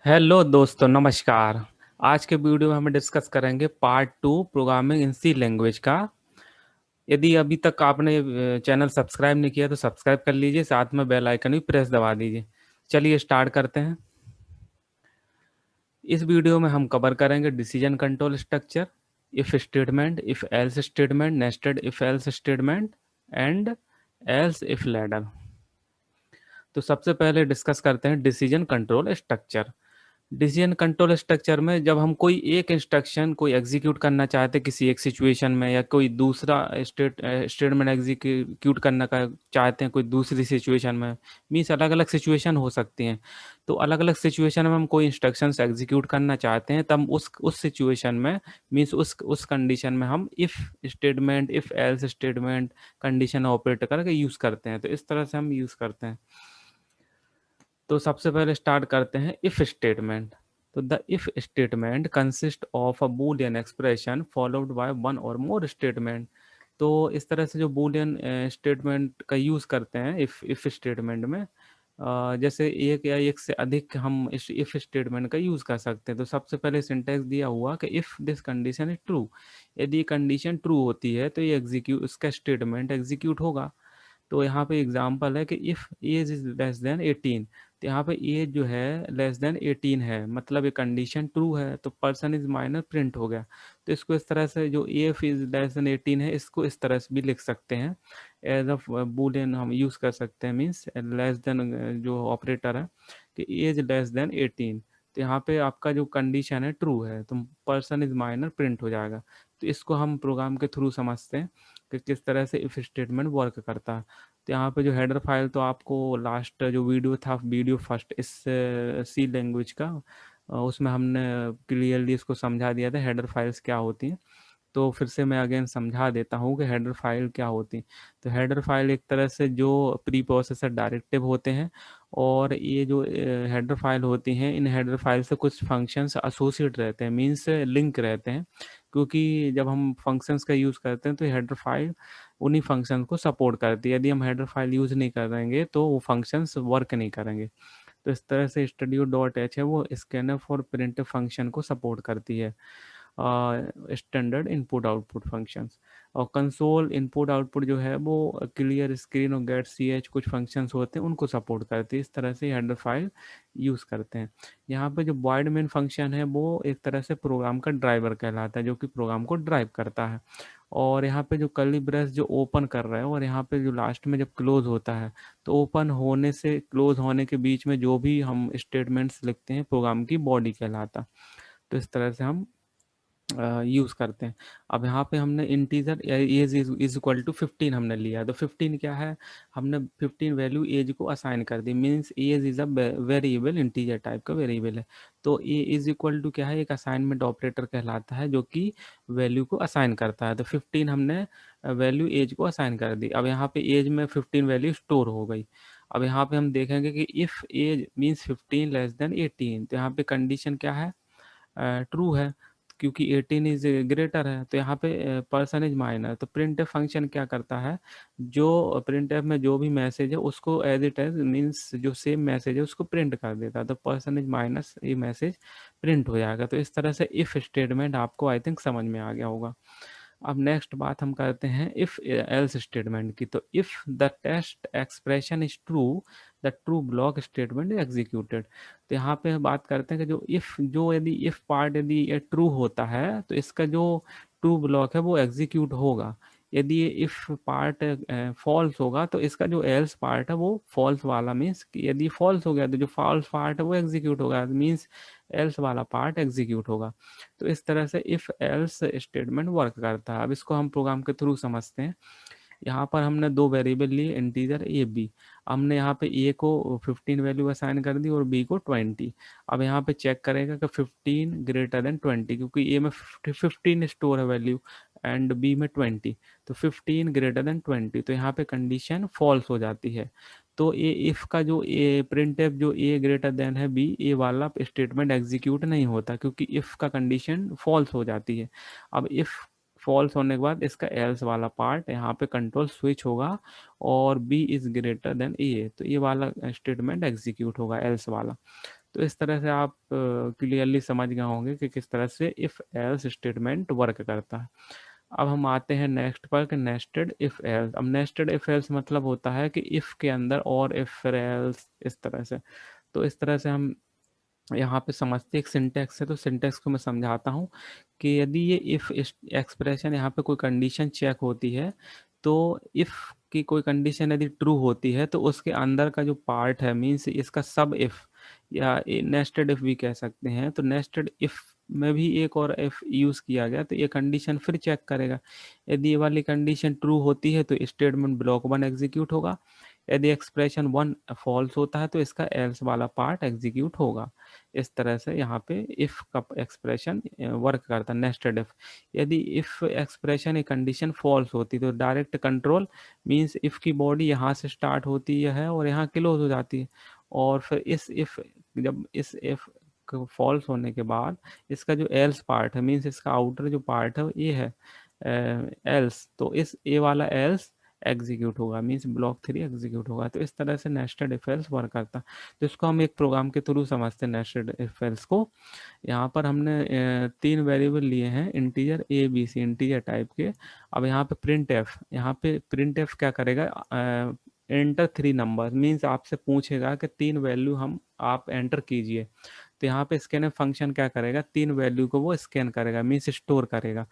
Hello दोस्तों, नमस्कार। आज के वीडियो में हम डिस्कस करेंगे part 2 programming in C language का। यदि अभी तक आपने चैनल सब्सक्राइब नहीं किया तो सब्सक्राइब कर लीजिए, साथ में बेल आइकन भी प्रेस दबा दीजिए। चलिए स्टार्ट करते हैं। इस वीडियो में हम कवर करेंगे decision control structure, if statement, if else statement, nested if else statement and else if ladder. तो सबसे पहले डिस्कस करते हैं decision control structure. Decision control structure में जब हम कोई एक इंस्ट्रक्शन कोई एग्जीक्यूट करना चाहते हैं किसी एक सिचुएशन में, या कोई दूसरा स्टेटमेंट एग्जीक्यूट करना का चाहते हैं कोई दूसरी सिचुएशन में, मीन्स अलग अलग सिचुएशन हो सकती हैं। तो अलग अलग सिचुएशन में हम कोई इंस्ट्रक्शंस एग्जीक्यूट करना चाहते हैं, तब उस सिचुएशन में, मीन्स उस कंडीशन में हम if statement, if else statement, condition operate करके यूज़ करते हैं। तो इस तरह से हम यूज़ करते हैं। तो सबसे पहले स्टार्ट करते हैं इफ स्टेटमेंट। तो the if statement consist of a Boolean expression followed by one और मोर स्टेटमेंट। तो इस तरह से जो बूलियन स्टेटमेंट का यूज करते हैं इफ स्टेटमेंट में, जैसे एक या एक से अधिक हम इस इफ स्टेटमेंट का यूज कर सकते हैं। तो सबसे पहले सिंटेक्स दिया हुआ कि if this condition is true, यदि कंडीशन ट्रू होती है तो ये एग्जीक्यूट, इसका स्टेटमेंट एग्जीक्यूट होगा। तो यहाँ पे एग्जांपल है कि if age is less than 18। तो यहाँ पे एज जो है लेस देन 18 है, मतलब ये कंडीशन ट्रू है, तो पर्सन इज माइनर प्रिंट हो गया। तो इसको इस तरह से, जो इफ इज लेस देन 18 है, इसको इस तरह से भी लिख सकते हैं। एज अ बूलियन हम यूज कर सकते हैं, मीन्स लेस देन जो ऑपरेटर है कि एज लेस देन 18। तो यहाँ पे आपका जो कंडीशन है ट्रू है, तो पर्सन इज माइनर प्रिंट हो जाएगा। तो इसको हम प्रोग्राम के थ्रू समझते हैं कि किस तरह से इफ स्टेटमेंट वर्क करता है। तो यहाँ पे जो हेडर फाइल, तो आपको लास्ट जो वीडियो था, वीडियो फर्स्ट इस सी लैंग्वेज का, उसमें हमने क्लियरली इसको समझा दिया था हेडर फाइल्स क्या होती हैं। तो फिर से मैं अगेन समझा देता हूँ कि हेडर फाइल क्या होती है। तो हेडर फाइल एक तरह से जो प्री प्रोसेसर डायरेक्टिव होते हैं, और ये जो हेडर फाइल होती हैं, इन हेडर फाइल से कुछ फंक्शंस एसोसिएट रहते हैं, मीन्स लिंक रहते हैं। क्योंकि जब हम फंक्शंस का यूज़ करते हैं तो हेडर फाइल उन्हीं फंक्शन को सपोर्ट करती है। यदि हम हेडर फाइल यूज़ नहीं करेंगे तो वो फंक्शंस वर्क नहीं करेंगे। तो इस तरह से स्टूडियो डॉट एच है, वो स्कैनर और प्रिंट फंक्शन को सपोर्ट करती है, स्टैंडर्ड इनपुट आउटपुट फंक्शंस। और कंसोल इनपुट आउटपुट जो है वो क्लियर स्क्रीन और गेट सी एच कुछ फंक्शंस होते हैं, उनको सपोर्ट करती है। इस तरह से हेडर फाइल यूज़ करते हैं। यहाँ पे जो वॉइड मेन फंक्शन है वो एक तरह से प्रोग्राम का ड्राइवर कहलाता है, जो कि प्रोग्राम को ड्राइव करता है। और यहाँ पे जो कर्ली ब्रेस जो ओपन कर रहा है, और यहाँ पे जो लास्ट में जब क्लोज होता है, तो ओपन होने से क्लोज होने के बीच में जो भी हम स्टेटमेंट्स लिखते हैं, प्रोग्राम की बॉडी कहलाता। तो इस तरह से हम यूज़ करते हैं। अब यहाँ पे हमने integer age is equal to 15 हमने लिया, तो 15 क्या है, हमने 15 वैल्यू एज को असाइन कर दी। Means age is a variable, integer type का वेरिएबल है। तो ए इज इक्वल टू क्या है, एक असाइनमेंट ऑपरेटर कहलाता है, जो कि वैल्यू को असाइन करता है। तो 15 हमने वैल्यू एज को असाइन कर दी। अब यहाँ पे एज में 15 वैल्यू स्टोर हो गई। अब यहाँ पे हम देखेंगे कि if age means 15 less than 18, तो यहाँ पे कंडीशन क्या है, ट्रू है, क्योंकि 18 इज ग्रेटर है। तो यहाँ पे पर्सन इज माइनर। तो प्रिंट फंक्शन क्या करता है, जो प्रिंट में जो भी मैसेज है उसको एज इट एज, मीन्स जो सेम मैसेज है उसको प्रिंट कर देता है। तो पर्सन इज माइनस, ये मैसेज प्रिंट हो जाएगा। तो इस तरह से इफ स्टेटमेंट आपको आई थिंक समझ में आ गया होगा। अब नेक्स्ट बात हम करते हैं इफ एल्स स्टेटमेंट की। तो if the test expression is true, the true block statement is executed. तो यहाँ पे बात करते हैं कि जो इफ, जो यदि इफ पार्ट यदि ये ट्रू होता है तो इसका जो ट्रू ब्लॉक है वो एग्जीक्यूट होगा। यदि ये इफ पार्ट फॉल्स होगा तो इसका जो एल्स पार्ट है वो फॉल्स वाला, मीन्स यदि फॉल्स हो गया तो जो फॉल्स पार्ट है वो एग्जीक्यूट होगा, मीन्स एल्स वाला पार्ट एग्जीक्यूट होगा। तो इस तरह से इफ एल्स स्टेटमेंट वर्क करता है। अब इसको हम प्रोग्राम के थ्रू समझते हैं। यहाँ पर हमने दो वेरिएबल लिए, इंटीजर ए बी। हमने यहाँ पे ए को 15 वैल्यू असाइन कर दी और बी को 20। अब यहाँ पे चेक करेगा कि 15 ग्रेटर देन 20, क्योंकि ए में 15 स्टोर है वैल्यू एंड बी में 20। तो 15 ग्रेटर देन 20, तो यहाँ पे कंडीशन फॉल्स हो जाती है। तो ये इफ का जो ए प्रिंट एफ जो ए ग्रेटर देन है बी, ए वाला स्टेटमेंट एग्जीक्यूट नहीं होता, क्योंकि इफ का कंडीशन फॉल्स हो जाती है। अब इफ फॉल्स होने के बाद इसका एल्स वाला पार्ट यहाँ पे कंट्रोल स्विच होगा, और बी इज ग्रेटर देन ए, तो ये वाला स्टेटमेंट एग्जीक्यूट होगा, एल्स वाला। तो इस तरह से आप क्लियरली समझ गए होंगे कि किस तरह से इफ एल्स स्टेटमेंट वर्क करता है। अब हम आते हैं नेक्स्ट पर कि नेस्टेड इफ एल्स। अब नेस्टेड इफ एल्स मतलब होता है कि इफ के अंदर और इफ फिर एल्स, इस तरह से। तो इस तरह से हम यहाँ पे समझते एक सिंटेक्स है, तो सिंटेक्स को मैं समझाता हूँ कि यदि ये इफ एक्सप्रेशन यहाँ पे कोई कंडीशन चेक होती है, तो इफ की कोई कंडीशन यदि ट्रू होती है तो उसके अंदर का जो पार्ट है, मीन्स इसका सब इफ या नेस्टेड इफ भी कह सकते हैं, तो नेस्टेड इफ में भी एक और इफ यूज किया गया तो ये कंडीशन फिर चेक करेगा। यदि ये वाली कंडीशन ट्रू होती है तो स्टेटमेंट ब्लॉक 1 एग्जीक्यूट होगा। यदि एक्सप्रेशन 1 फॉल्स होता है तो इसका एल्स वाला पार्ट एग्जीक्यूट होगा। इस तरह से यहाँ पे इफ का एक्सप्रेशन वर्क करता है, नेस्टेड इफ। यदि इफ एक्सप्रेशन एक कंडीशन फॉल्स होती तो डायरेक्ट कंट्रोल, मींस इफ की बॉडी यहाँ से स्टार्ट होती है और यहाँ क्लोज हो जाती है, और फिर इस इफ, जब इस इफ फॉल्स होने के बाद इसका जो एल्स पार्ट है, मींस इसका आउटर जो पार्ट है ये है एल्स, तो इस ए वाला एल्स एग्जीक्यूट होगा, मींस ब्लॉक 3 एग्जीक्यूट होगा। तो इस तरह से नेस्टेड इफ एल्स वर्क करता है। तो इसको हम एक प्रोग्राम के थ्रू समझते हैं नेस्टेड इफ एल्स को। यहाँ पर हमने 3 वेरिएबल लिए हैं, integer A B C, integer type के। अब यहाँ पे प्रिंट एफ, यहाँ पे प्रिंट एफ क्या करेगा, एंटर 3 नंबर, मीन्स आपसे पूछेगा कि 3 वैल्यू हम आप एंटर कीजिए। तो यहाँ पे स्कैन फंक्शन क्या करेगा, 3 वैल्यू को वो स्कैन करेगा, मीन्स स्टोर करेगा।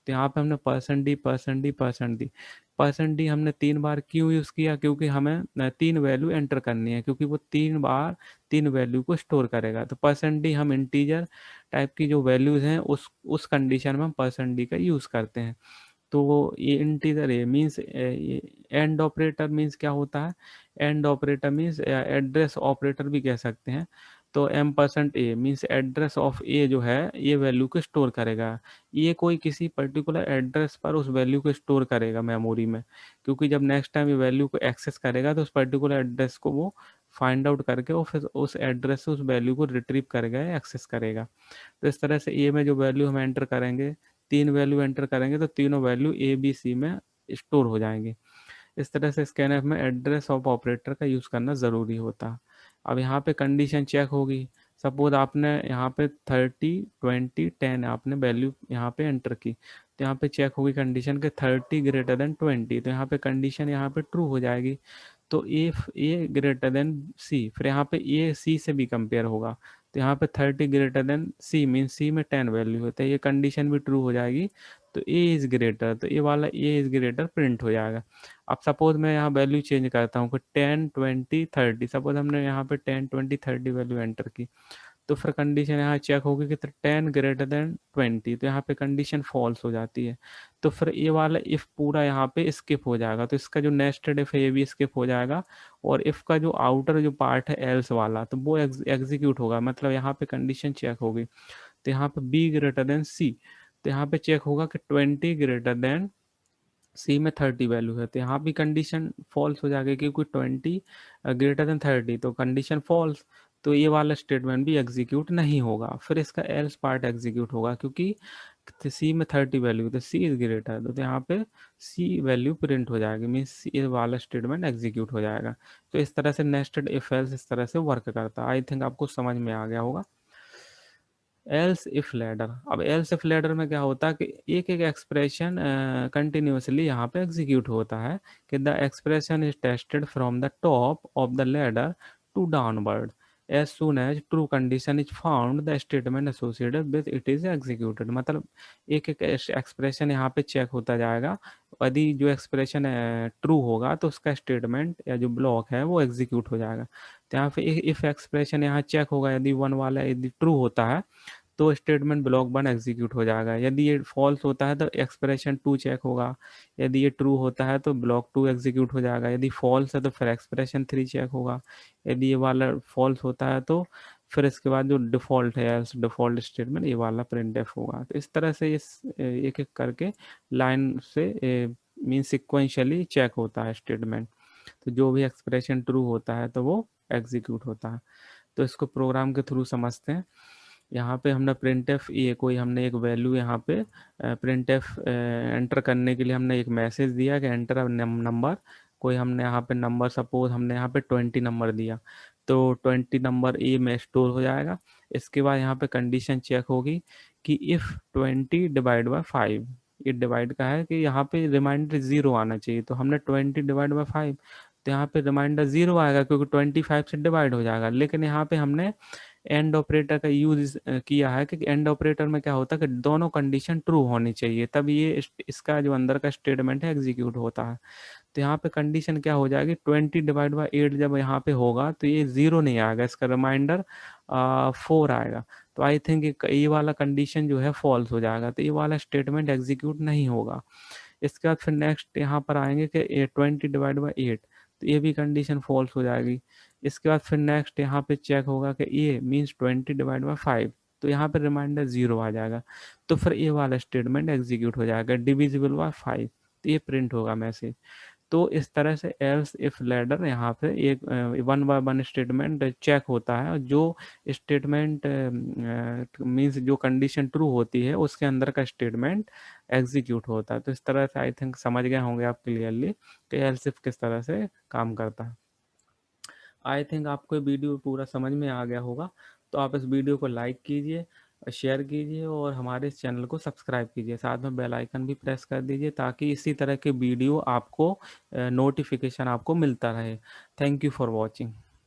तो यहाँ पे हमने percent D percent D percent D, percent D हमने 3 बार क्यों यूज़ किया, क्योंकि हमें 3 वैल्यू एंटर करनी है, क्योंकि वो 3 बार 3 वैल्यू को स्टोर करेगा। तो परसेंट डी हम इंटीजर टाइप की जो वैल्यूज़ हैं उस कंडीशन में हम परसेंट डी का यूज़ करते हैं। तो ये इंटीजर है, मीन्स एंड ऑपरेटर मीन्स क्या होता है, and operator means address operator भी कह सकते हैं। तो ampersand A means address of A जो है ये वैल्यू को स्टोर करेगा। ये कोई किसी पर्टिकुलर एड्रेस पर उस वैल्यू को स्टोर करेगा मेमोरी में, क्योंकि जब नेक्स्ट टाइम ये वैल्यू को एक्सेस करेगा तो उस पर्टिकुलर एड्रेस को वो फाइंड आउट करके और फिर उस एड्रेस से उस वैल्यू को रिट्रीव करेगा या एक्सेस करेगा। तो इस तरह से ए में जो वैल्यू हम एंटर करेंगे, 3 वैल्यू एंटर करेंगे तो तीनों वैल्यू ए बी सी में स्टोर हो जाएंगे। इस तरह से स्कैनफ में एड्रेस ऑफ ऑपरेटर का यूज़ करना ज़रूरी होता है। अब यहाँ पे कंडीशन चेक होगी, सपोज आपने यहाँ पे 30 20 10 आपने वैल्यू यहाँ पे एंटर की, तो यहाँ पे चेक होगी कंडीशन के 30 ग्रेटर देन 20, तो यहाँ पे कंडीशन यहाँ पे ट्रू हो जाएगी। तो इफ ए ग्रेटर देन सी, फिर यहाँ पे ए सी से भी कंपेयर होगा, तो यहाँ पे 30 ग्रेटर देन सी मीन सी में 10 वैल्यू होता है, ये कंडीशन भी ट्रू हो जाएगी। तो ए इज ग्रेटर, तो ये वाला ए इज ग्रेटर प्रिंट हो जाएगा। अब सपोज मैं यहाँ वैल्यू चेंज करता हूँ कि 10 20 30, सपोज हमने यहाँ पे 10 20 30 वैल्यू एंटर की, तो फिर कंडीशन यहाँ चेक होगी कि 10 ग्रेटर देन 20, तो यहाँ पे कंडीशन फॉल्स हो जाती है। तो फिर ये वाला इफ पूरा यहाँ पे स्किप हो जाएगा, तो इसका जो नेस्टेड इफ है ये भी स्किप हो जाएगा, और इफ का जो आउटर जो पार्ट है एल्स वाला तो वो एग्जीक्यूट होगा, मतलब यहाँ पे कंडीशन चेक होगी। तो यहाँ पे बी ग्रेटर देन सी, तो यहाँ पे चेक होगा कि 20 ग्रेटर देन सी में 30 वैल्यू है, तो यहाँ भी कंडीशन फॉल्स हो जाएगी, क्योंकि 20 ग्रेटर देन 30 तो कंडीशन फॉल्स। तो ये वाला स्टेटमेंट भी एग्जीक्यूट नहीं होगा, फिर इसका एल्स पार्ट एग्जीक्यूट होगा, क्योंकि सी में 30 वैल्यू तो सी इज ग्रेटर, तो यहाँ पे सी वैल्यू प्रिंट हो जाएगी, मीन्स ये वाला स्टेटमेंट एग्जीक्यूट हो जाएगा। तो इस तरह से नेस्टेड इफ एल्स इस तरह से वर्क करता है। आई थिंक आपको समझ में आ गया होगा। एल्स इफ लैडर, अब एल्स इफ लैडर में क्या होता है कि एक एक एक्सप्रेशन कंटिन्यूसली यहाँ पे एग्जीक्यूट होता है कि the expression is tested from the top of the ladder to downward, as soon as true condition is found the statement associated with it is executed. मतलब एक एक एक्सप्रेशन यहाँ पे चेक होता जाएगा, यदि जो एक्सप्रेशन ट्रू होगा तो उसका स्टेटमेंट या जो ब्लॉक है वो एग्जीक्यूट हो जाएगा। तो यहाँ पे इफ एक्सप्रेशन यहाँ चेक होगा, यदि 1 वाला यदि ट्रू होता है तो स्टेटमेंट ब्लॉक 1 एग्जीक्यूट हो जाएगा, यदि ये फॉल्स होता है तो एक्सप्रेशन 2 चेक होगा, यदि ये ट्रू होता है तो ब्लॉक 2 एग्जीक्यूट हो जाएगा, यदि फॉल्स है तो फिर एक्सप्रेशन 3 चेक होगा, यदि ये वाला फॉल्स होता है तो फिर इसके बाद जो डिफ़ॉल्ट है डिफ़ॉल्ट स्टेटमेंट ये वाला प्रिंट एफ होगा। तो इस तरह से इस एक एक करके लाइन से मीन सिक्वेंशियली चेक होता है स्टेटमेंट। तो जो भी एक्सप्रेशन ट्रू होता है तो वो एग्जीक्यूट होता है। तो इसको प्रोग्राम के थ्रू समझते हैं। यहाँ पे हमने प्रिंट एफ ये कोई हमने एक वैल्यू यहाँ पे प्रिंट एफ एंटर करने के लिए हमने एक मैसेज दिया कि एंटर नंबर, कोई हमने यहाँ पे नंबर सपोज हमने यहाँ पे 20 नंबर दिया, तो 20 नंबर ए में स्टोर हो जाएगा। इसके बाद यहाँ पे कंडीशन चेक होगी कि इफ़ 20 डिवाइड बाय 5, ये डिवाइड का है कि यहाँ पे रिमाइंडर 0 आना चाहिए, तो हमने 20 डिवाइड बाय 5, तो यहाँ पे रिमाइंडर 0 आएगा क्योंकि 25 से डिवाइड हो जाएगा। लेकिन यहाँ पे हमने एंड ऑपरेटर का यूज किया है, क्योंकि एंड ऑपरेटर में क्या होता है कि दोनों कंडीशन ट्रू होनी चाहिए, तब ये इसका जो अंदर का स्टेटमेंट है एग्जीक्यूट होता है। तो यहाँ पे कंडीशन क्या हो जाएगी, 20/8 जब यहाँ पे होगा तो ये 0 नहीं आएगा, इसका रिमाइंडर 4 आएगा। तो आई थिंक ये वाला कंडीशन जो है फॉल्स हो जाएगा, तो ये वाला स्टेटमेंट एग्जीक्यूट नहीं होगा। इसके बाद फिर नेक्स्ट यहाँ पर आएंगे कि 20/8, तो ये भी कंडीशन फॉल्स हो जाएगी। इसके बाद फिर नेक्स्ट यहाँ पे चेक होगा कि ये मीन्स 20/5, तो यहाँ पे रिमाइंडर 0 आ जाएगा, तो फिर ये वाला स्टेटमेंट एग्जीक्यूट हो जाएगा, डिविजिबल बाय 5, तो ये प्रिंट होगा मैसेज। तो इस तरह से एल्स इफ लैडर यहाँ पे एक 1 बाय 1 स्टेटमेंट चेक होता है, जो स्टेटमेंट मीन्स जो कंडीशन ट्रू होती है उसके अंदर का स्टेटमेंट एग्जीक्यूट होता है। तो इस तरह से आई थिंक समझ गए होंगे आप क्लियरली कि एल्स इफ किस तरह से काम करता है। आई थिंक आपको ये वीडियो पूरा समझ में आ गया होगा। तो आप इस वीडियो को लाइक कीजिए, शेयर कीजिए और हमारे इस चैनल को सब्सक्राइब कीजिए, साथ में बेल आइकन भी प्रेस कर दीजिए ताकि इसी तरह के वीडियो आपको नोटिफिकेशन आपको मिलता रहे। Thank you for watching.